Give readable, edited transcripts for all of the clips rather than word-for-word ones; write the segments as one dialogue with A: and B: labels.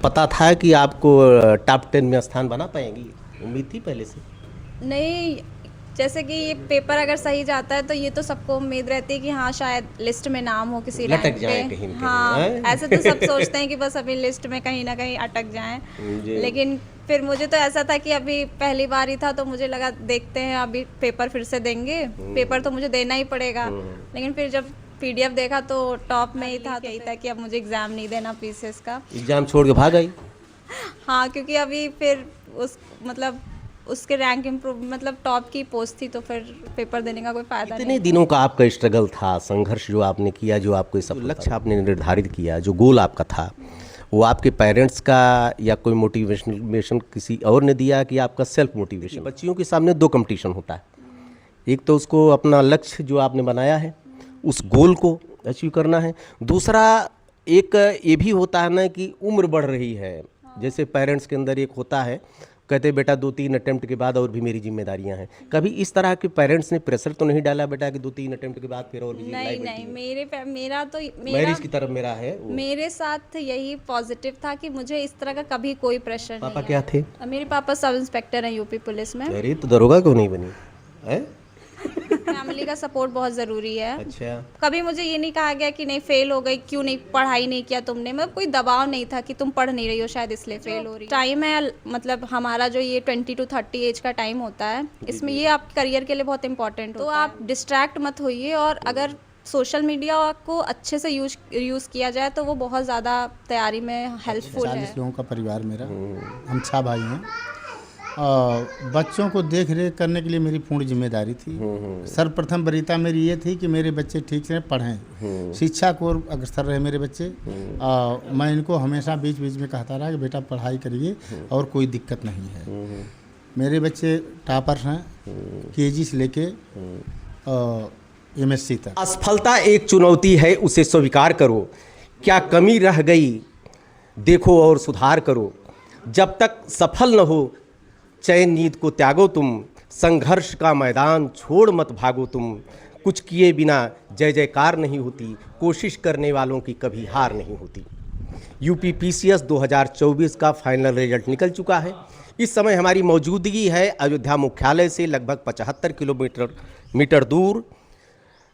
A: पता था कि आपको टॉप 10 में स्थान बना पाएंगी? उम्मीद थी पहले से?
B: नहीं, जैसे कि ये पेपर अगर सही जाता है तो ये तो सबको उम्मीद रहती है कि हाँ शायद लिस्ट में नाम हो किसी
A: लटक
B: रैंक पे।
A: जाए कहीं न कहीं,
B: हाँ,
A: हैं?
B: ऐसे तो सब सोचते हैं कि बस अभी लिस्ट में कहीं ना कहीं अटक जाएं।
A: जी।
B: लेकिन फिर मुझे तो ऐसा था कि अभी पहली बार ही था तो मुझे लगा देखते हैं, अभी पेपर फिर से देंगे, पेपर तो मुझे देना ही पड़ेगा। लेकिन फिर जब पीडीएफ देखा तो टॉप में ही था, तो यही था कि अब मुझे एग्ज़ाम नहीं देना पीसीएस का।
A: एग्ज़ाम छोड़ के भाग आई?
B: हाँ, क्योंकि अभी फिर उस मतलब उसके रैंक इम्प्रूव मतलब टॉप की पोस्ट थी, तो फिर पेपर देने का कोई फ़ायदा
A: कितने
B: नहीं।
A: दिनों का आपका स्ट्रगल था, संघर्ष जो आपने किया, जो आपको ये सब लक्ष्य आपने निर्धारित किया, जो गोल आपका था, वो आपके पेरेंट्स का या कोई मोटिवेशन किसी और ने दिया कि आपका सेल्फ मोटिवेशन? बच्चियों के सामने दो कंपटीशन होता है, एक तो उसको अपना लक्ष्य जो आपने बनाया है उस गोल को अचीव करना है, दूसरा एक ये भी होता है ना कि उम्र बढ़ रही है। जैसे पेरेंट्स के अंदर एक होता है, कहते बेटा 2-3 अटेम्प्ट के बाद और भी मेरी जिम्मेदारियां हैं। कभी इस तरह के पेरेंट्स ने प्रेशर तो नहीं डाला बेटा कि 2-3 अटेम्प्ट के बाद फिर और भी
B: नहीं
A: लाइफ
B: नहीं,
A: है?
B: मेरा
A: मैरिज की तरफ मेरा है वो।
B: मेरे साथ यही पॉजिटिव था कि मुझे इस तरह का कभी कोई प्रेशर नहीं
A: पापा क्या थे?
B: मेरे पापा सब इंस्पेक्टर हैं यूपी पुलिस में।
A: अरे तो दरोगा क्यों नहीं बनी है?
B: फैमिली का सपोर्ट बहुत ज़रूरी है।
A: अच्छा।
B: कभी मुझे ये नहीं कहा गया कि नहीं फेल हो गई, क्यों नहीं पढ़ाई नहीं किया तुमने, मतलब कोई दबाव नहीं था कि तुम पढ़ नहीं रही हो शायद इसलिए फेल हो रही हो। टाइम है, मतलब हमारा जो ये 20 to 30 एज का टाइम होता है, इसमें ये आप करियर के लिए बहुत इंपॉर्टेंट होता है। तो आप डिस्ट्रैक्ट मत होइए, और अगर सोशल मीडिया को अच्छे से यूज़ किया जाए तो वो बहुत ज़्यादा तैयारी में हेल्पफुल है।
C: 40 लोगों का परिवार मेरा, हम 6 भाई हैं। बच्चों को देख रेख करने के लिए मेरी पूर्ण जिम्मेदारी थी। सर्वप्रथम वरीयता मेरी ये थी कि मेरे बच्चे ठीक से पढ़ें, शिक्षा को ओर अग्रसर रहे मेरे बच्चे। मैं इनको हमेशा बीच बीच में कहता रहा कि बेटा पढ़ाई करिए और कोई दिक्कत नहीं है। मेरे बच्चे टॉपर्स हैं, केजी से लेके एमएससी तक।
A: असफलता एक चुनौती है, उसे स्वीकार करो। क्या कमी रह गई देखो और सुधार करो। जब तक सफल न हो चैन नींद को त्यागो तुम। संघर्ष का मैदान छोड़ मत भागो तुम। कुछ किए बिना जय जयकार नहीं होती। कोशिश करने वालों की कभी हार नहीं होती। यूपी पीसीएस 2024 का फाइनल रिजल्ट निकल चुका है। इस समय हमारी मौजूदगी है अयोध्या मुख्यालय से लगभग 75 किलोमीटर दूर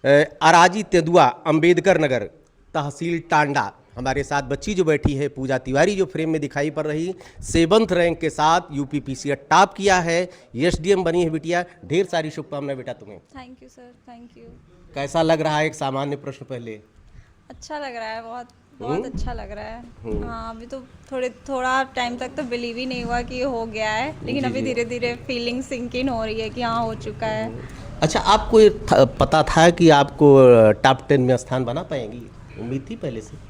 A: अराजी तेंदुआ अम्बेडकर नगर तहसील टांडा। हमारे साथ बच्ची जो बैठी है पूजा तिवारी, जो फ्रेम में दिखाई पड़ रही, 7th रैंक के साथ यूपी पीसीएस टॉप किया है, एसडीएम बनी है बिटिया। ढेर सारी शुभकामनाएं बेटा तुम्हें।
B: Thank you sir, thank you.
A: कैसा लग रहा है एक सामान्य प्रश्न पहले?
B: अच्छा लग रहा है, बहुत बहुत अच्छा लग रहा है। हाँ, अभी तो थोड़ा टाइम तक तो बिलीव ही नहीं हुआ कि ये हो गया है, लेकिन
A: जी,
B: अभी
A: जी।
B: धीरे धीरे फीलिंग सिंक इन हो रही है कि हाँ हो चुका है।
A: अच्छा, आपको ये पता था कि आपको टॉप 10 में स्थान बना पाएंगी? उम्मीद थी पहले से?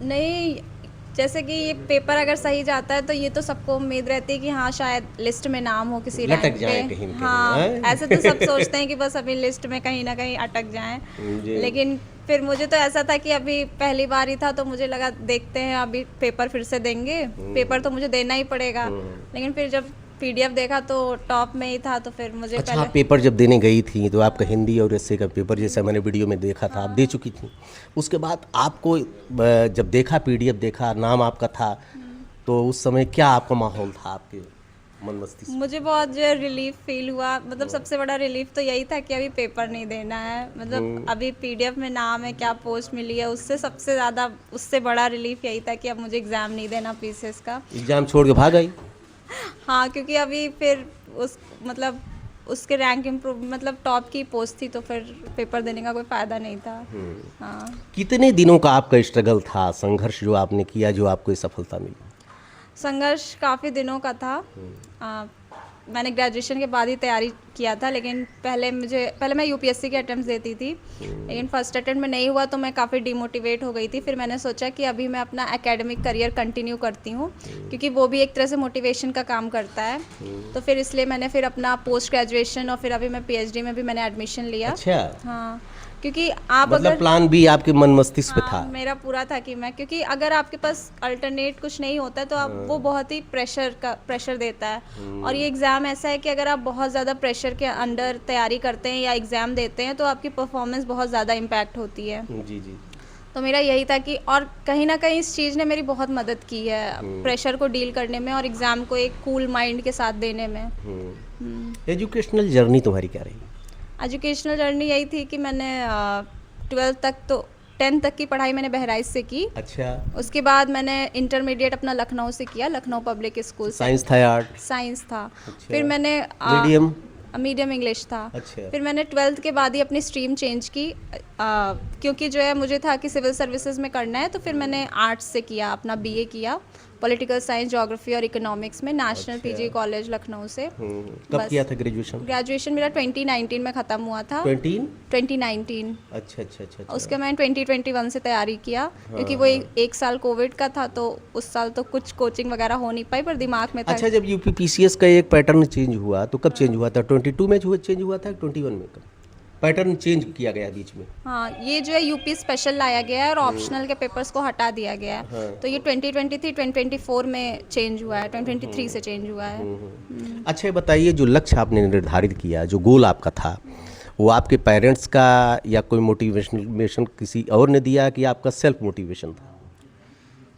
B: नहीं, जैसे कि ये पेपर अगर सही जाता है तो ये तो सबको उम्मीद रहती है कि हाँ शायद लिस्ट में नाम हो किसी
A: लटक
B: रैंक
A: जाए
B: पे।
A: कहीं न कहीं,
B: हाँ,
A: हैं?
B: ऐसे तो सब सोचते हैं कि बस अभी लिस्ट में कहीं ना कहीं अटक जाएं।
A: जी।
B: लेकिन फिर मुझे तो ऐसा था कि अभी पहली बार ही था तो मुझे लगा देखते हैं, अभी पेपर फिर से देंगे, पेपर तो मुझे देना ही पड़ेगा। लेकिन फिर जब पीडीएफ देखा तो टॉप में ही था, तो फिर मुझे
A: अच्छा,
B: पहले
A: आप पेपर जब देने गई थी तो आपका हिंदी और एसए का पेपर, जैसे मैंने वीडियो में देखा था, आप दे चुकी थी। उसके बाद आपको जब देखा, पीडीएफ देखा, नाम आपका था, तो उस समय क्या आपका माहौल था आपके मन मस्तिष्क?
B: मुझे बहुत जो है रिलीफ फील हुआ। मतलब सबसे बड़ा रिलीफ तो यही था कि अभी पेपर नहीं देना है, मतलब अभी पीडीएफ में नाम है, क्या पोस्ट मिली है, उससे सबसे ज़्यादा उससे बड़ा रिलीफ यही था कि अब मुझे एग्ज़ाम नहीं देना पीसीएस का।
A: एग्जाम छोड़ के भाग आई?
B: हाँ, क्योंकि अभी फिर मतलब उसके रैंक इम्प्रूव मतलब टॉप की पोस्ट थी, तो फिर पेपर देने का कोई फ़ायदा नहीं था। हाँ,
A: कितने दिनों का आपका स्ट्रगल था, संघर्ष जो आपने किया, जो आपको ये सफलता मिली?
B: संघर्ष काफ़ी दिनों का था। मैंने ग्रेजुएशन के बाद ही तैयारी किया था, लेकिन पहले मैं यूपीएससी के अटेम्प्ट्स देती थी, लेकिन फर्स्ट अटेम्प्ट में नहीं हुआ तो मैं काफ़ी डिमोटिवेट हो गई थी। फिर मैंने सोचा कि अभी मैं अपना एकेडमिक करियर कंटिन्यू करती हूँ, क्योंकि वो भी एक तरह से मोटिवेशन का काम करता है। तो फिर इसलिए मैंने फिर अपना पोस्ट ग्रेजुएशन और फिर अभी मैं पीएचडी में भी मैंने एडमिशन लिया।
A: अच्छा,
B: हाँ, क्योंकि आप
A: मतलब
B: अगर
A: प्लान भी आपके मन मस्तिष्क पे था?
B: हाँ, मेरा पूरा था कि मैं, क्योंकि अगर आपके पास अल्टरनेट कुछ नहीं होता है तो आप वो बहुत ही प्रेशर देता है। और ये एग्ज़ाम ऐसा है कि अगर आप बहुत ज़्यादा प्रेशर के अंडर तैयारी करते हैं या एग्ज़ाम देते हैं तो आपकी परफॉर्मेंस बहुत ज़्यादा इम्पैक्ट होती है।
A: जी जी।
B: तो मेरा यही था कि, और कहीं ना कहीं इस चीज़ ने मेरी बहुत मदद की है प्रेशर को डील करने में और एग्ज़ाम को एक कूल माइंड के साथ देने में।
A: एजुकेशनल जर्नी तुम्हारी क्या रही?
B: एजुकेशनल जर्नी यही थी कि मैंने 12th तक तो 10th तक की पढ़ाई मैंने बहराइच से की।
A: अच्छा,
B: उसके बाद मैंने इंटरमीडिएट अपना लखनऊ से किया, लखनऊ पब्लिक स्कूल से।
A: साइंस था या आर्ट?
B: साइंस था।
A: अच्छा।
B: फिर मैंने
A: मीडियम?
B: मीडियम इंग्लिश था।
A: अच्छा।
B: फिर मैंने 12th के बाद ही अपनी स्ट्रीम चेंज की, क्योंकि जो है मुझे था कि सिविल सर्विसेज में करना है, तो फिर मैंने आर्ट्स से किया, अपना बीए किया पॉलिटिकल साइंस, ज्योग्राफी और इकोनॉमिक्स में नेशनल पीजी कॉलेज लखनऊ से।
A: कब
B: बस।
A: किया था ग्रेजुएशन?
B: ग्रेजुएशन मेरा 2019 में ख़त्म हुआ था। 2019।
A: अच्छा अच्छा अच्छा अच्छा।
B: उसके मैंने 2021 से तैयारी किया, क्योंकि वो एक साल कोविड का था, तो उस साल तो कुछ कोचिंग वगैरह हो नहीं पाई, पर दिमाग में था।
A: अच्छा, जब यूपीपीसीएस का एक पैटर्न चेंज हुआ तो कब चेंज हुआ था? 22 में चेंज हुआ था, 21 में कब पैटर्न चेंज किया गया बीच में?
B: हाँ, ये जो है यूपी स्पेशल लाया गया है और ऑप्शनल के पेपर्स को हटा दिया गया है।
A: हाँ।
B: तो ये 2023 2024 में चेंज हुआ है, 2023 से चेंज हुआ है।
A: अच्छा, ये बताइए, जो लक्ष्य आपने निर्धारित किया, जो गोल आपका था, वो आपके पेरेंट्स का या कोई मोटिवेशन किसी और ने दिया कि आपका सेल्फ मोटिवेशन था?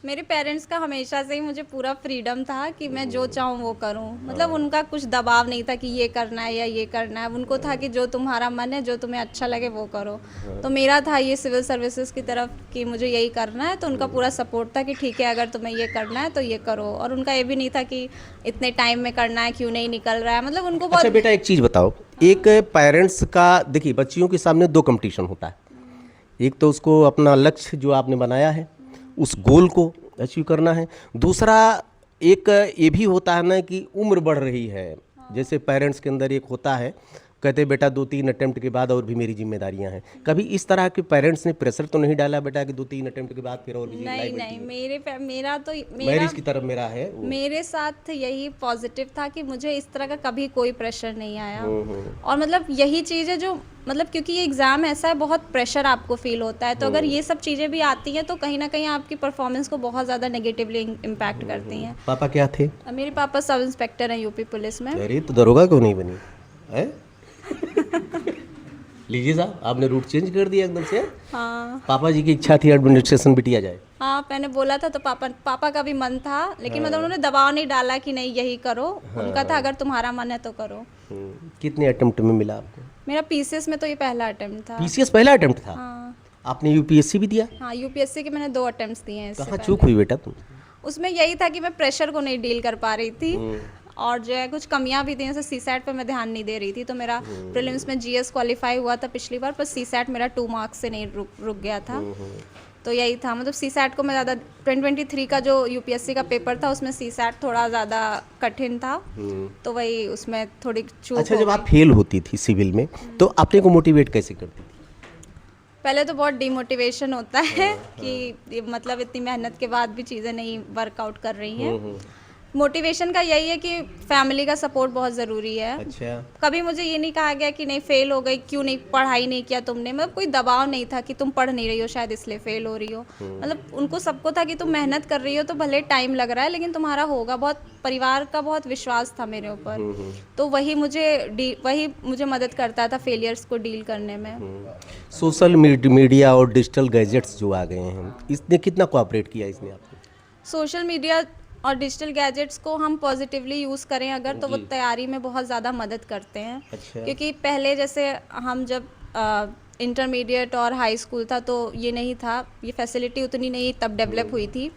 B: मेरे पेरेंट्स का हमेशा से ही मुझे पूरा फ्रीडम था कि मैं जो चाहूँ वो करूँ। मतलब उनका कुछ दबाव नहीं था कि ये करना है या ये करना है। उनको था कि जो तुम्हारा मन है, जो तुम्हें अच्छा लगे वो करो। तो मेरा था ये सिविल सर्विसेज की तरफ कि मुझे यही करना है, तो उनका पूरा सपोर्ट था कि ठीक है, अगर तुम्हें ये करना है तो ये करो। और उनका ये भी नहीं था कि इतने टाइम में करना है, क्यों नहीं निकल रहा है। मतलब उनको बहुत।
A: अच्छा बेटा, एक चीज़ बताओ, एक पेरेंट्स का, देखिए बच्चियों के सामने दो कंपटीशन होता है। एक तो उसको अपना लक्ष्य जो आपने बनाया है उस गोल को अचीव करना है, दूसरा एक ये भी होता है ना कि उम्र बढ़ रही है। जैसे पेरेंट्स के अंदर एक होता है, कहते बेटा 2-3 अटेम्प्ट के बाद और भी मेरी जिम्मेदारियां हैं। कभी इस तरह के पेरेंट्स ने प्रेशर तो नहीं डाला बेटा कि 2-3 अटेम्प्ट के बाद फिर और भी
B: नहीं, मेरा
A: मैरिज की तरफ मेरा है वो।
B: मेरे साथ यही पॉजिटिव था कि मुझे इस तरह का कभी कोई प्रेशर नहीं आया। और मतलब यही चीज़ है जो, मतलब क्योंकि ये एग्ज़ाम ऐसा है, बहुत प्रेशर आपको फील होता है, तो अगर ये सब चीज़ें भी आती हैं तो कहीं ना कहीं आपकी परफॉर्मेंस को बहुत ज़्यादा नेगेटिवली इम्पैक्ट करती हैं।
A: पापा क्या थे?
B: मेरे पापा सब इंस्पेक्टर हैं यूपी पुलिस में।
A: अरे तो दरोगा क्यों नहीं बनी है? लीजिए साहब, आपने रूट चेंज कर दिया एकदम से।
B: हाँ,
A: पापा जी की इच्छा थी एडमिनिस्ट्रेशन बिटिया जाए।
B: हाँ, मैंने बोला था तो पापा का भी मन था, लेकिन मतलब उन्होंने दबाव नहीं डाला कि नहीं यही करो। उनका था अगर तुम्हारा मन है तो करो।
A: कितने अटेम्प्ट में मिला आपको?
B: मेरा पीसीएस में तो ये पहला अटेम्प्ट था।
A: पीसीएस पहला अटेम्प्ट था?
B: हाँ,
A: आपने यूपीएससी भी दिया?
B: हाँ, यूपीएससी के मैंने 2 अटेम्प्ट्स दिए हैं इससे
A: कहाँ
B: पहले।
A: चूक हुई बेटा तुम?
B: उसमें यही था कि मैं प्रेशर को नहीं डील कर पा रही थी, और जो है कुछ कमियां भी थी, जैसे सीसैट पे मैं ध्यान नहीं दे रही थी। तो मेरा प्रीलिम्स में जीएस क्वालिफाई हुआ था पिछली बार, पर सीसैट मेरा 2 मार्क्स से नहीं रुक गया था। तो यही था, मतलब सीसैट को मैं ज़्यादा 2023 का जो यूपीएससी का पेपर था उसमें सीसैट थोड़ा ज़्यादा कठिन था, तो वही उसमें थोड़ी चूक।
A: अच्छा,
B: हो
A: जब
B: गई।
A: आप फेल होती थी सिविल में तो अपने को मोटिवेट कैसे करती थी?
B: पहले तो बहुत डिमोटिवेशन होता है कि मतलब इतनी मेहनत के बाद भी चीज़ें नहीं वर्कआउट कर रही हैं। मोटिवेशन का यही है कि फैमिली का सपोर्ट बहुत ज़रूरी है।
A: अच्छा,
B: कभी मुझे ये नहीं कहा गया कि नहीं फेल हो गई, क्यों नहीं पढ़ाई नहीं किया तुमने। मतलब कोई दबाव नहीं था कि तुम पढ़ नहीं रही हो शायद इसलिए फेल हो रही हो। मतलब उनको सबको था कि तुम मेहनत कर रही हो, तो भले टाइम लग रहा है लेकिन तुम्हारा होगा। बहुत परिवार का बहुत विश्वास था मेरे ऊपर, तो वही मुझे मदद करता था फेलियर्स को डील करने में।
A: सोशल मीडिया और डिजिटल गैजेट्स जो आ गए हैं, इसने कितना कोऑपरेट किया इसने आपको?
B: सोशल मीडिया और डिजिटल गैजेट्स को हम पॉजिटिवली यूज़ करें अगर, तो वो तैयारी में बहुत ज़्यादा मदद करते हैं।
A: अच्छा।
B: क्योंकि पहले जैसे हम जब इंटरमीडिएट और हाई स्कूल था तो ये नहीं था, ये फैसिलिटी उतनी नहीं तब डेवलप हुई थी,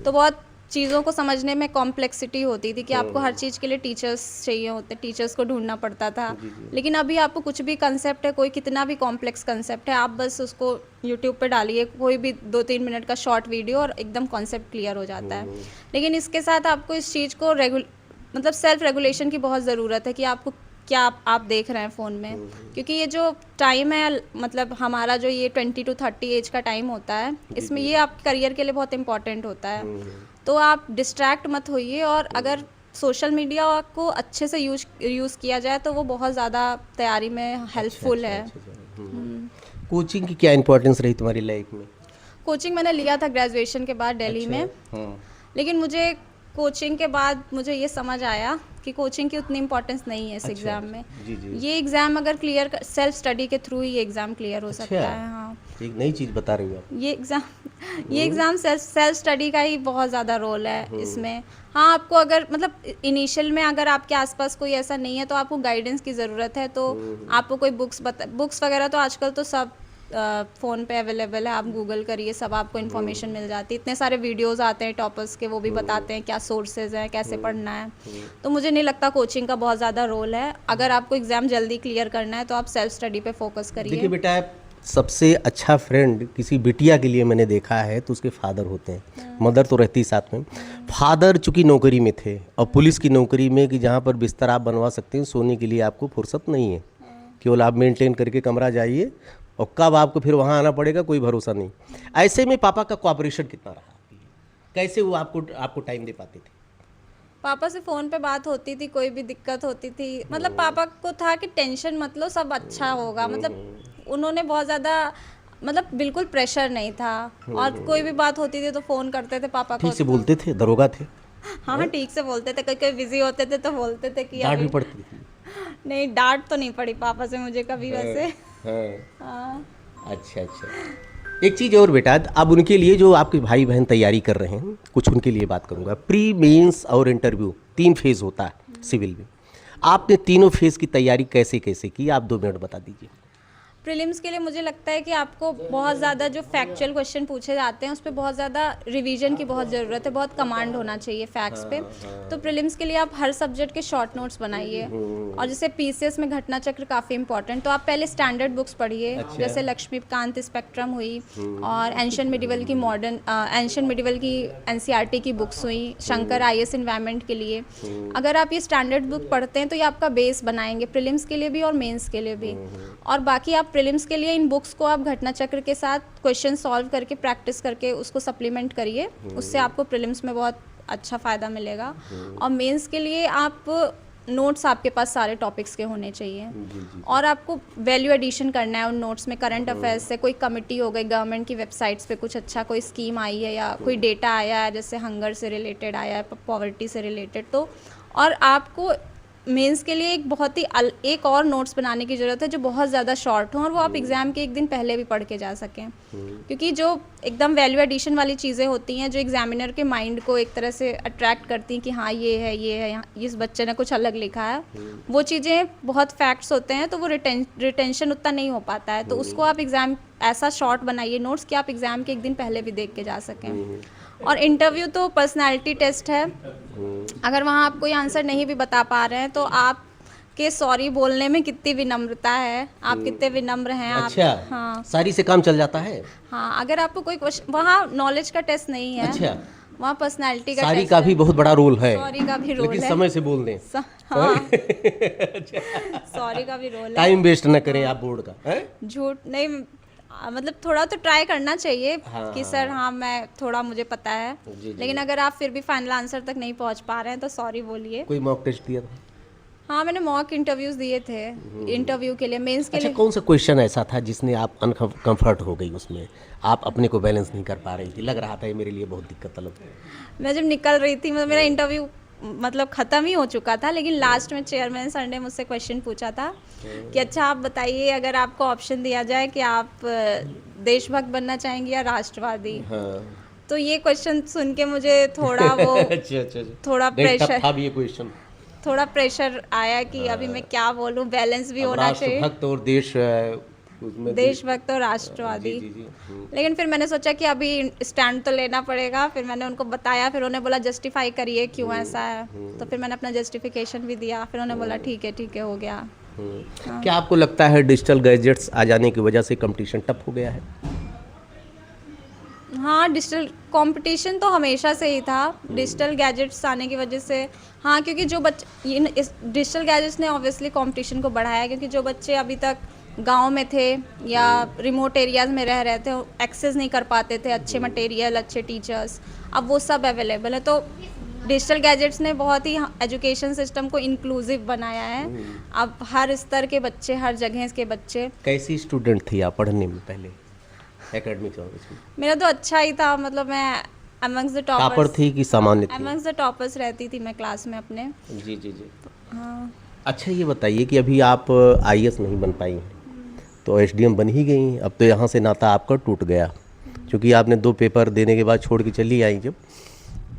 B: तो बहुत चीज़ों को समझने में कॉम्प्लेक्सिटी होती थी कि आपको हर चीज़ के लिए टीचर्स चाहिए होते, टीचर्स को ढूंढना पड़ता था। लेकिन अभी आपको कुछ भी कंसेप्ट है, कोई कितना भी कॉम्प्लेक्स कंसेप्ट है, आप बस उसको यूट्यूब पे डालिए, कोई भी 2-3 मिनट का शॉर्ट वीडियो, और एकदम कॉन्सेप्ट क्लियर हो जाता है। लेकिन इसके साथ आपको इस चीज़ को मतलब सेल्फ रेगुलेशन की बहुत ज़रूरत है कि आपको क्या आप देख रहे हैं फ़ोन में। क्योंकि ये जो टाइम है, मतलब हमारा जो ये 20 to 30 एज का टाइम होता है, इसमें ये आपके करियर के लिए बहुत इंपॉर्टेंट होता है। तो आप डिस्ट्रैक्ट मत होइए, और अगर सोशल मीडिया को अच्छे से यूज़ किया जाए तो वो बहुत ज़्यादा तैयारी में हेल्पफुल है।
A: कोचिंग की क्या इंपॉर्टेंस रही तुम्हारी लाइफ में?
B: कोचिंग मैंने लिया था ग्रेजुएशन के बाद दिल्ली में, लेकिन मुझे कोचिंग के बाद मुझे ये समझ आया कि कोचिंग की उतनी इम्पोर्टेंस नहीं है इस एग्ज़ाम में।
A: जी।
B: ये एग्ज़ाम अगर क्लियर सेल्फ स्टडी के थ्रू ही एग्ज़ाम क्लियर हो सकता है। हाँ,
A: एक नई चीज़ बता रही हो आप।
B: ये एग्ज़ाम सेल्फ स्टडी का ही बहुत ज़्यादा रोल है इसमें। हाँ, आपको अगर मतलब इनिशियल में अगर आपके आसपास कोई ऐसा नहीं है तो आपको गाइडेंस की ज़रूरत है, तो आपको कोई बुक्स वगैरह तो आजकल तो सब फ़ोन पे अवेलेबल है, आप गूगल करिए, सब आपको इन्फॉर्मेशन मिल जाती है। इतने सारे वीडियोस आते हैं टॉपर्स के, वो भी बताते हैं क्या सोर्सेज हैं, कैसे पढ़ना है। तो मुझे नहीं लगता कोचिंग का बहुत ज़्यादा रोल है। अगर आपको एग्ज़ाम जल्दी क्लियर करना है तो आप सेल्फ स्टडी पे फोकस
A: देखिए
B: करिए।
A: बेटा, सबसे अच्छा फ्रेंड किसी बिटिया के लिए मैंने देखा है तो उसके फादर होते हैं। मदर तो रहती साथ में। फादर चूँकि नौकरी में थे और पुलिस की नौकरी में कि जहाँ पर बिस्तर आप बनवा सकते हैं, सोने के लिए आपको फुर्सत नहीं है। केवल आप मेंटेन करके कमरा जाइए और कब आपको फिर वहाँ आना पड़ेगा कोई भरोसा नहीं। ऐसे में पापा का कोऑपरेशन कितना रहा आपके लिए? कैसे वो आपको टाइम दे पाते थे?
B: पापा से फ़ोन पे बात होती थी, कोई भी दिक्कत होती थी, मतलब पापा को था कि टेंशन मत लो, सब अच्छा होगा। मतलब उन्होंने बहुत ज़्यादा, मतलब बिल्कुल प्रेशर नहीं था। और कोई भी बात होती थी तो फ़ोन करते थे पापा को।
A: ठीक से बोलते थे? दरोगा थे?
B: हाँ, ठीक से बोलते थे। कहीं बिजी होते थे तो बोलते थे कि
A: डांट भी
B: अभी
A: पड़ती थी?
B: नहीं, डांट तो नहीं पड़ी पापा से मुझे कभी वैसे।
A: हाँ।
B: हाँ।
A: अच्छा अच्छा। एक चीज़ और बेटा, अब उनके लिए जो आपके भाई बहन तैयारी कर रहे हैं, कुछ उनके लिए बात करूंगा। प्री, मेंस और इंटरव्यू 3 फेज़ होता है सिविल में। आपने तीनों फेज़ की तैयारी कैसे कैसे की, आप 2 मिनट बता दीजिए।
B: प्रीलिम्स के लिए मुझे लगता है कि आपको बहुत ज़्यादा जो फैक्चुअल क्वेश्चन पूछे जाते हैं उस पर बहुत ज़्यादा रिवीजन की बहुत ज़रूरत है, बहुत कमांड होना चाहिए फैक्ट्स पे। तो प्रीलिम्स के लिए आप हर सब्जेक्ट के शॉर्ट नोट्स बनाइए। और जैसे पीसीएस में घटना चक्र काफ़ी इंपॉर्टेंट, तो आप पहले स्टैंडर्ड बुक्स पढ़िए। जैसे लक्ष्मीकांत स्पेक्ट्रम हुई और एंशियंट मिडिवल की एनसीईआरटी की बुक्स हुई, शंकर आईएएस एनवायरनमेंट के लिए। अगर आप ये स्टैंडर्ड बुक पढ़ते हैं तो ये आपका बेस बनाएंगे प्रीलिम्स के लिए भी और मेंस के लिए भी। और बाकी आप प्रीलिम्स के लिए इन बुक्स को आप घटना चक्र के साथ क्वेश्चन सॉल्व करके प्रैक्टिस करके उसको सप्लीमेंट करिए, उससे आपको प्रीलिम्स में बहुत अच्छा फ़ायदा मिलेगा। और मेंस के लिए आप नोट्स आपके पास सारे टॉपिक्स के होने चाहिए। और आपको वैल्यू एडिशन करना है उन नोट्स में। करंट अफेयर्स से कोई कमिटी हो गई, गवर्नमेंट की वेबसाइट्स पे कुछ अच्छा कोई स्कीम आई है या कोई डेटा आया है, जैसे हंगर से रिलेटेड आया है, पॉवर्टी से रिलेटेड। तो और आपको मेंस के लिए एक बहुत ही एक और नोट्स बनाने की ज़रूरत है जो बहुत ज़्यादा शॉर्ट हो और वो आप एग्ज़ाम के एक दिन पहले भी पढ़ के जा सकें। क्योंकि जो एकदम वैल्यू एडिशन वाली चीज़ें होती हैं जो एग्जामिनर के माइंड को एक तरह से अट्रैक्ट करती हैं कि हाँ ये है यहाँ इस बच्चे ने कुछ अलग लिखा है, वो चीज़ें बहुत फैक्ट्स होते हैं तो वो रिटेंशन उतना नहीं हो पाता है। तो उसको आप एग्ज़ाम ऐसा शॉर्ट बनाइए नोट्स कि आप एग्ज़ाम के एक दिन पहले भी देख के जा सकें। और इंटरव्यू तो पर्सनालिटी टेस्ट है। अगर वहाँ आप कोई आंसर नहीं भी बता पा रहे हैं तो आप के सॉरी बोलने में कितनी विनम्रता है, आप कितने विनम्र हैं।
A: अच्छा,
B: आप हाँ
A: सारी से काम चल जाता है।
B: हाँ, अगर आपको कोई क्वेश्चन, वहाँ नॉलेज का टेस्ट नहीं है।
A: अच्छा,
B: वहाँ पर्सनालिटी का
A: सारी
B: टेस्ट
A: का
B: है।
A: भी बहुत बड़ा रोल है।
B: सॉरी का भी रोल
A: लेकिन
B: है।
A: समय से बोल दें,
B: हाँ सॉरी का भी रोल है।
A: टाइम वेस्ट न करें आप बोर्ड का, हैं?
B: झूठ नहीं, मतलब थोड़ा तो ट्राई करना चाहिए
A: हाँ,
B: कि सर हाँ मैं थोड़ा मुझे पता है।
A: जी।
B: लेकिन अगर आप फिर भी फाइनल आंसर तक नहीं पहुंच पा रहे हैं तो सॉरी बोलिए।
A: कोई मॉक टेस्ट दिया था?
B: हाँ, मैंने मॉक इंटरव्यूज दिए थे इंटरव्यू के लिए, मेंस के
A: अच्छा,
B: लिए।
A: कौन सा क्वेश्चन ऐसा था जिसने आप अनकम्फर्ट हो गई, उसमें आप अपने को बैलेंस नहीं कर पा रही थी, लग रहा था ये मेरे लिए बहुत दिक्कत तलब?
B: मैं जब निकल रही थी, मतलब मेरा इंटरव्यू मतलब ख़त्म ही हो चुका था, लेकिन लास्ट में चेयरमैन सर ने मुझसे क्वेश्चन पूछा था कि अच्छा आप बताइए, अगर आपको ऑप्शन दिया जाए कि आप देशभक्त बनना चाहेंगे या राष्ट्रवादी।
A: हाँ।
B: तो ये क्वेश्चन सुन के मुझे थोड़ा वो
A: अच्छा।
B: थोड़ा प्रेशर
A: था भी ये क्वेश्चन।
B: थोड़ा प्रेशर आया कि अभी मैं क्या बोलूं, बैलेंस भी होना चाहिए।
A: राष्ट्रभक्त और उसमें
B: देशभक्त और राष्ट्रवादी।
A: जी।
B: लेकिन फिर मैंने सोचा कि अभी स्टैंड तो लेना पड़ेगा। फिर मैंने उनको बताया, फिर उन्होंने बोला जस्टिफाई करिए क्यों ऐसा है। तो फिर मैंने अपना जस्टिफिकेशन भी दिया, फिर उन्होंने बोला ठीक है हो गया।
A: क्या आपको लगता है डिजिटल गैजेट्स आ जाने की वजह से कंपटीशन टफ हो गया है?
B: हाँ, डिजिटल कंपटीशन तो हमेशा से ही था। डिजिटल गैजेट्स आने की वजह से हाँ, क्योंकि जो बच्चे इस डिजिटल गैजेट्स ने ऑब्वियसली कंपटीशन को बढ़ाया, क्योंकि जो बच्चे अभी तक गांव में थे या रिमोट एरियाज़ में रह रहे थे, एक्सेस नहीं कर पाते थे अच्छे मटेरियल, अच्छे टीचर्स, अब वो सब अवेलेबल है। तो डिजिटल गैजेट्स ने बहुत ही एजुकेशन सिस्टम को इंक्लूसिव बनाया है। अब हर स्तर के बच्चे, हर जगह के बच्चे।
A: कैसी स्टूडेंट थी आप पढ़ने में पहले, एकेडमिक्स में?
B: मेरा तो अच्छा ही था, मतलब मैं अमंग्स द
A: टॉपर
B: टॉपर्स
A: थी कि सामान्य थी?
B: अमंग्स द टॉपर्स रहती थी मैं क्लास में अपने।
A: जी।
B: हाँ।
A: अच्छा, ये बताइए कि अभी आप आईएएस नहीं बन पाई हैं, तो एसडीएम बन ही गई। अब तो यहाँ से नाता आपका टूट गया, क्योंकि आपने 2 पेपर देने के बाद छोड़ के चली आई जब,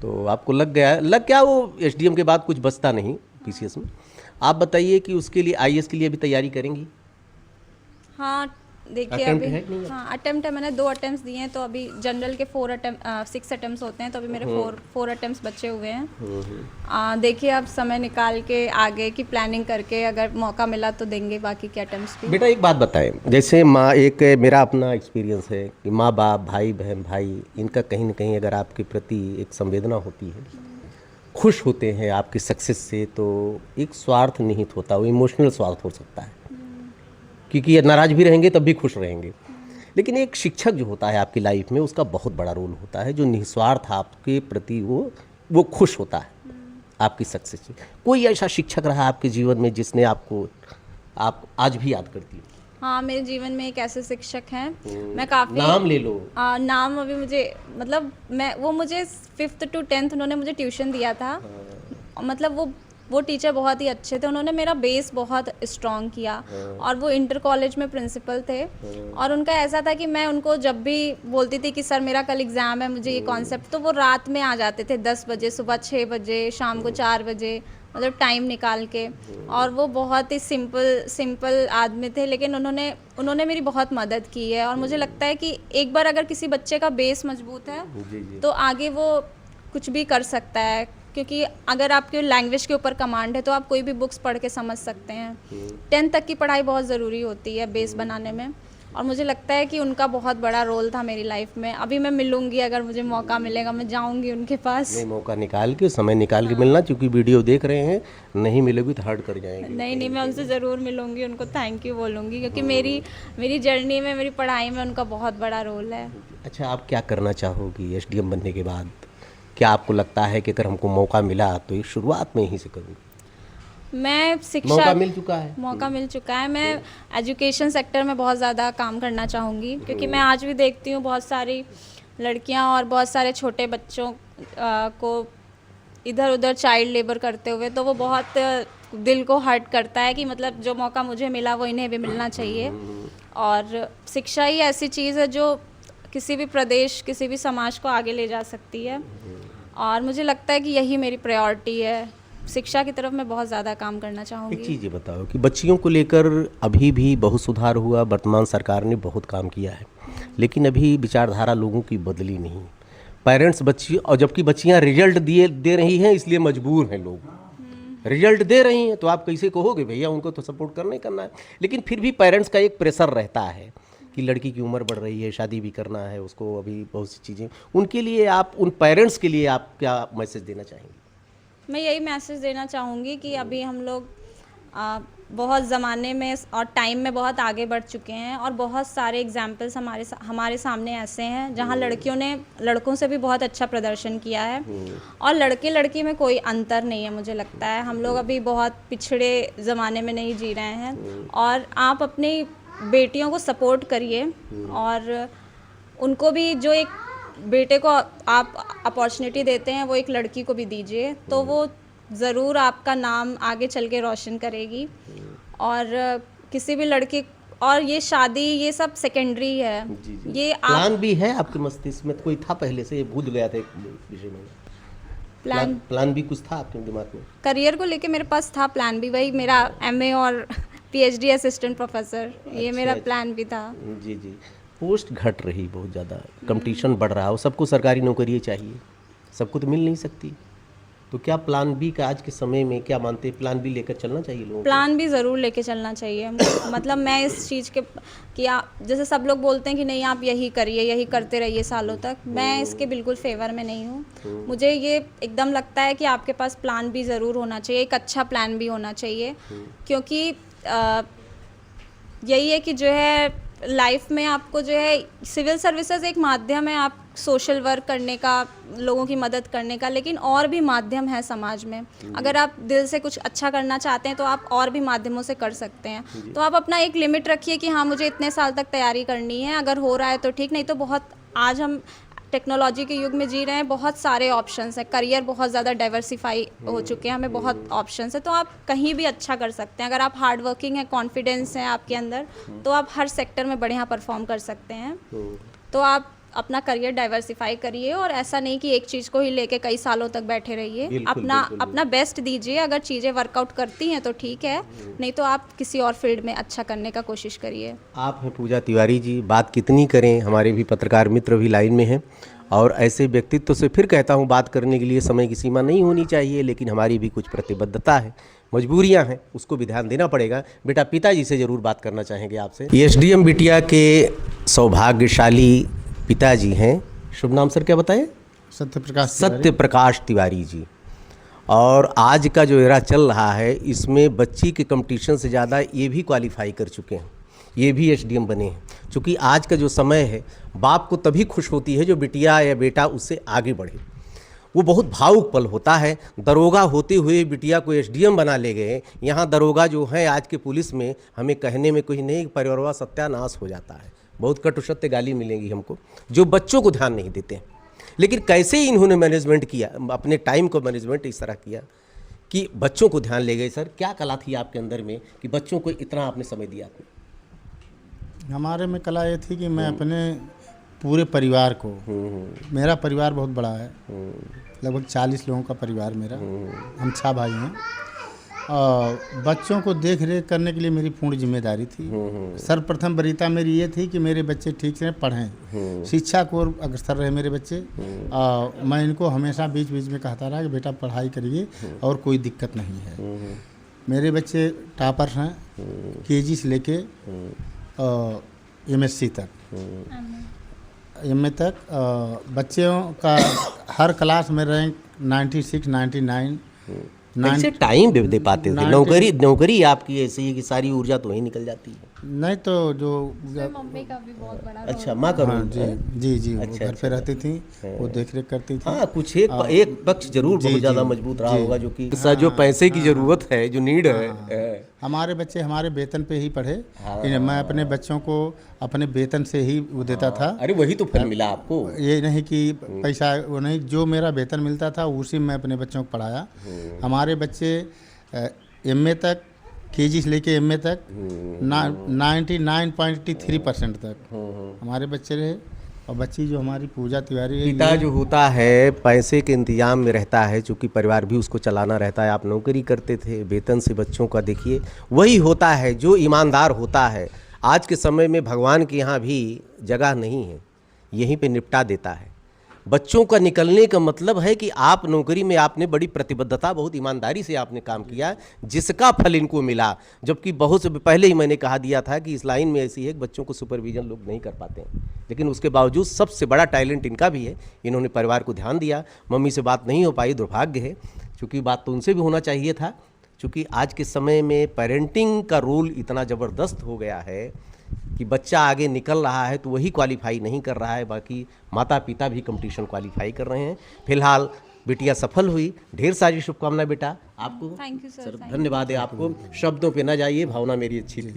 A: तो आपको लग गया वो एसडीएम के बाद कुछ बचता नहीं पीसीएस में। आप बताइए कि उसके लिए आईएएस के लिए भी तैयारी करेंगी?
B: हाँ देखिए
A: Attempt
B: अभी
A: है कि नहीं?
B: हाँ अटेम्प्ट है, मैंने 2 अटेम्प्ट दिए हैं, तो अभी जनरल के 6 अटेम्प्ट होते हैं, तो अभी मेरे 4 अटेम्प्ट बचे हुए हैं। देखिए अब समय निकाल के आगे की प्लानिंग करके अगर मौका मिला तो देंगे बाकी के अटेम्प्ट्स भी।
A: बेटा एक बात बताएं, जैसे माँ, एक मेरा अपना एक्सपीरियंस है कि माँ बाप, भाई बहन, भाई, इनका कहीं ना कहीं अगर आपके प्रति एक संवेदना होती है, खुश होते हैं आपकी सक्सेस से, तो एक स्वार्थ निहित होता है, वो इमोशनल स्वार्थ हो सकता है, क्योंकि ये नाराज़ भी रहेंगे तब भी खुश रहेंगे। लेकिन एक शिक्षक जो होता है आपकी लाइफ में, उसका बहुत बड़ा रोल होता है, जो निस्वार्थ आपके प्रति वो खुश होता है आपकी सक्सेस से। कोई ऐसा शिक्षक रहा आपके जीवन में जिसने आपको आप आज भी याद करती हो?
B: हाँ मेरे जीवन में एक ऐसे शिक्षक हैं, मैं काफ़ी
A: नाम ले लो।
B: नाम अभी मुझे मतलब मैं वो मुझे 5th to 10th उन्होंने मुझे ट्यूशन दिया था। मतलब वो टीचर बहुत ही अच्छे थे, उन्होंने मेरा बेस बहुत स्ट्रॉन्ग किया। और वो इंटर कॉलेज में प्रिंसिपल थे, और उनका ऐसा था कि मैं उनको जब भी बोलती थी कि सर मेरा कल एग्ज़ाम है, मुझे ये कॉन्सेप्ट, तो वो रात में आ जाते थे 10 बजे, सुबह 6 बजे, शाम को 4 बजे, मतलब टाइम निकाल के। और वो बहुत ही सिंपल आदमी थे, लेकिन उन्होंने मेरी बहुत मदद की है। और मुझे लगता है कि एक बार अगर किसी बच्चे का बेस मजबूत है तो आगे वो कुछ भी कर सकता है, क्योंकि अगर आपके लैंग्वेज के ऊपर कमांड है तो आप कोई भी बुक्स पढ़ के समझ सकते हैं। 10th तक की पढ़ाई बहुत ज़रूरी होती है बेस बनाने में, और मुझे लगता है कि उनका बहुत बड़ा रोल था मेरी लाइफ में। अभी मैं मिलूंगी, अगर मुझे मौका मिलेगा मैं जाऊंगी उनके पास।
A: नहीं, मौका निकाल के, समय निकाल के मिलना, क्योंकि वीडियो देख रहे हैं, नहीं मिलोगी तो हर्ट कर जाएंगे।
B: नहीं मैं उनसे ज़रूर मिलूंगी, उनको थैंक यू बोलूँगी, क्योंकि मेरी जर्नी में, मेरी पढ़ाई में उनका बहुत बड़ा रोल है।
A: अच्छा, आप क्या करना चाहोगी एसडीएम बनने के बाद? क्या आपको लगता है कि अगर हमको मौका मिला तो ये शुरुआत में ही से करूँगी?
B: मैं शिक्षा
A: मौका मिल चुका है।
B: मौका मिल चुका है। मैं एजुकेशन सेक्टर में बहुत ज़्यादा काम करना चाहूँगी, क्योंकि मैं आज भी देखती हूँ बहुत सारी लड़कियाँ और बहुत सारे छोटे बच्चों को इधर उधर चाइल्ड लेबर करते हुए, तो वो बहुत दिल को हर्ट करता है कि मतलब जो मौका मुझे मिला वो इन्हें भी मिलना चाहिए। और शिक्षा ही ऐसी चीज़ है जो किसी भी प्रदेश, किसी भी समाज को आगे ले जा सकती है, और मुझे लगता है कि यही मेरी प्रायोरिटी है। शिक्षा की तरफ मैं बहुत ज़्यादा काम करना
A: एक
B: चाहूँगी।
A: चीज़ ये बताओ कि बच्चियों को लेकर अभी भी बहुत सुधार हुआ, वर्तमान सरकार ने बहुत काम किया है, लेकिन अभी विचारधारा लोगों की बदली नहीं। पेरेंट्स बच्ची, और जबकि बच्चियां रिजल्ट दे रही हैं, इसलिए मजबूर हैं लोग। रिजल्ट दे रही हैं तो आप कैसे कहोगे भैया उनको तो सपोर्ट करना ही करना है, लेकिन फिर भी पेरेंट्स का एक प्रेशर रहता है कि लड़की की उम्र बढ़ रही है, शादी भी करना है उसको, अभी बहुत सी चीज़ें। उनके लिए आप, उन पेरेंट्स के लिए आप क्या मैसेज देना चाहेंगे?
B: मैं यही मैसेज देना चाहूँगी कि अभी हम लोग बहुत ज़माने में और टाइम में बहुत आगे बढ़ चुके हैं, और बहुत सारे एग्जाम्पल्स हमारे सामने ऐसे हैं जहाँ लड़कियों ने लड़कों से भी बहुत अच्छा प्रदर्शन किया है, और लड़के लड़की में कोई अंतर नहीं है। मुझे लगता है हम लोग अभी बहुत पिछड़े ज़माने में नहीं जी रहे हैं, और आप अपनी बेटियों को सपोर्ट करिए, और उनको भी जो एक बेटे को आप अपॉर्चुनिटी देते हैं वो एक लड़की को भी दीजिए, तो वो ज़रूर आपका नाम आगे चल के रोशन करेगी। और किसी भी लड़की, और ये शादी ये सब सेकेंडरी है। ये
A: प्लान भी है आपके मस्तिष्क में? कोई था पहले से, ये भूल गया था एक विषय में? प्लान भी कुछ था आपके दिमाग में?
B: करियर को लेके मेरे पास था प्लान भी, वही मेरा एमए और पीएचडी असिस्टेंट प्रोफेसर, ये मेरा प्लान भी था।
A: जी जी। पोस्ट घट रही बहुत ज़्यादा, कंपटीशन बढ़ रहा हो, सबको सरकारी नौकरी चाहिए, सबको तो मिल नहीं सकती, तो क्या प्लान बी का आज के समय में क्या मानते हैं, प्लान बी लेकर चलना चाहिए लोगों को?
B: प्लान भी ज़रूर लेके चलना चाहिए। मतलब मैं इस चीज़ के कि आप जैसे सब लोग बोलते हैं कि नहीं आप यही करिए, यही करते रहिए सालों तक, मैं इसके बिल्कुल फेवर में नहीं हूँ। मुझे ये एकदम लगता है कि आपके पास प्लान भी ज़रूर होना चाहिए, एक अच्छा प्लान भी होना चाहिए, क्योंकि यही है कि जो है लाइफ में आपको जो है सिविल सर्विसेज एक माध्यम है आप सोशल वर्क करने का, लोगों की मदद करने का, लेकिन और भी माध्यम है समाज में। अगर आप दिल से कुछ अच्छा करना चाहते हैं तो आप और भी माध्यमों से कर सकते हैं। तो आप अपना एक लिमिट रखिए कि हाँ मुझे इतने साल तक तैयारी करनी है, अगर हो रहा है तो ठीक, नहीं तो बहुत आज हम टेक्नोलॉजी के युग में जी रहे हैं, बहुत सारे ऑप्शंस हैं, करियर बहुत ज़्यादा डाइवर्सिफाई हो चुके हैं, हमें बहुत ऑप्शंस है, तो आप कहीं भी अच्छा कर सकते हैं। अगर आप हार्ड वर्किंग है, कॉन्फिडेंस है आपके अंदर, तो आप हर सेक्टर में बढ़िया परफॉर्म कर सकते हैं। तो आप अपना करियर डाइवर्सिफाई करिए और ऐसा नहीं कि एक चीज़ को ही लेके कई सालों तक बैठे रहिए।
A: बिल्कुल,
B: अपना बेस्ट दीजिए। अगर चीज़ें वर्कआउट करती हैं तो ठीक है, नहीं तो आप किसी और फील्ड में अच्छा करने का कोशिश करिए।
A: आप हैं पूजा तिवारी जी, बात कितनी करें, हमारे भी पत्रकार मित्र भी लाइन में हैं और ऐसे व्यक्तित्व से फिर कहता हूँ बात करने के लिए समय की सीमा नहीं होनी चाहिए, लेकिन हमारी भी कुछ प्रतिबद्धता है, मजबूरियां हैं, उसको भी ध्यान देना पड़ेगा। बेटा पिताजी से ज़रूर बात करना चाहेंगे आपसे। एसडीएम बिटिया के सौभाग्यशाली पिताजी हैं, शुभ नाम सर क्या बताएं? सत्य प्रकाश तिवारी जी। और आज का जो एरा चल रहा है इसमें बच्ची के कंपटीशन से ज़्यादा ये भी क्वालिफाई कर चुके हैं, ये भी एसडीएम बने हैं। क्योंकि आज का जो समय है, बाप को तभी खुश होती है जो बिटिया या बेटा उससे आगे बढ़े। वो बहुत भावुक पल होता है। दरोगा होते हुए बिटिया को एसडीएम बना ले गए। यहाँ दरोगा जो है आज के पुलिस में, हमें कहने में कोई नहीं, परिवारवा सत्यानाश हो जाता है। बहुत कटु सत्य गाली मिलेंगी हमको, जो बच्चों को ध्यान नहीं देते हैं। लेकिन कैसे इन्होंने मैनेजमेंट किया, अपने टाइम को मैनेजमेंट इस तरह किया कि बच्चों को ध्यान ले गए। सर क्या कला थी आपके अंदर में कि बच्चों को इतना आपने समय दिया?
C: हमारे में कला ये थी कि मैं अपने पूरे परिवार को, मेरा परिवार बहुत बड़ा है, लगभग 40 लोगों का परिवार मेरा, हम 6 भाई हैं। बच्चों को देख रेख करने के लिए मेरी पूर्ण जिम्मेदारी थी। सर्वप्रथम वरीयता मेरी ये थी कि मेरे बच्चे ठीक से पढ़ें, शिक्षा को अग्रसर रहे मेरे बच्चे। मैं इनको हमेशा बीच बीच में कहता रहा कि बेटा पढ़ाई करिए और कोई दिक्कत नहीं है। मेरे बच्चे टॉपर्स हैं, केजी से लेके एमएससी तक, एमए तक। बच्चों का हर क्लास में रैंक 96, 99।
A: कैसे टाइम दे पाते थे? नौकरी आपकी ऐसी है कि सारी ऊर्जा तो वहीं निकल जाती है।
C: नहीं तो जो
B: मम्मी का भी बहुत बड़ा
A: अच्छा, माँ का
C: हाँ, जी वो घर पे रहती थी, वो देख रेख करती थी।
A: हाँ, कुछ एक पक्ष जरूर बहुत ज़्यादा मजबूत रहा होगा, जो कि जो पैसे की जरूरत है, जो नीड है।
C: हमारे बच्चे हमारे वेतन पे ही पढ़े। मैं अपने बच्चों को अपने वेतन से ही वो देता था।
A: अरे वही तो फल मिला आपको।
C: ये नहीं कि पैसा वो नहीं, जो मेरा वेतन मिलता था उसी में अपने बच्चों को पढ़ाया। हमारे बच्चे एमए तक, केजी से लेके एमए तक 99.83% तक हमारे बच्चे रहे। और बच्ची जो हमारी पूजा तिवारी है,
A: पिता जो होता है पैसे के इंतजाम में रहता है, चूँकि परिवार भी उसको चलाना रहता है। आप नौकरी करते थे, वेतन से बच्चों का देखिए, वही होता है जो ईमानदार होता है। आज के समय में भगवान के यहाँ भी जगह नहीं है, यहीं पे निपटा देता है। बच्चों का निकलने का मतलब है कि आप नौकरी में आपने बड़ी प्रतिबद्धता, बहुत ईमानदारी से आपने काम किया, जिसका फल इनको मिला। जबकि बहुत से पहले ही मैंने कहा दिया था कि इस लाइन में ऐसी है कि बच्चों को सुपरविजन लोग नहीं कर पाते हैं, लेकिन उसके बावजूद सबसे बड़ा टैलेंट इनका भी है। इन्होंने परिवार को ध्यान दिया। मम्मी से बात नहीं हो पाई, दुर्भाग्य है, क्योंकि बात तो उनसे भी होना चाहिए था। क्योंकि आज के समय में पेरेंटिंग का रोल इतना ज़बरदस्त हो गया है कि बच्चा आगे निकल रहा है तो वही क्वालिफाई नहीं कर रहा है, बाकी माता पिता भी कंपटीशन क्वालिफाई कर रहे हैं। फिलहाल बिटिया सफल हुई, ढेर सारी शुभकामनाएं बेटा आपको।
B: थैंक यू सर,
A: धन्यवाद है आपको। शब्दों पे ना जाइए, भावना मेरी अच्छी थी।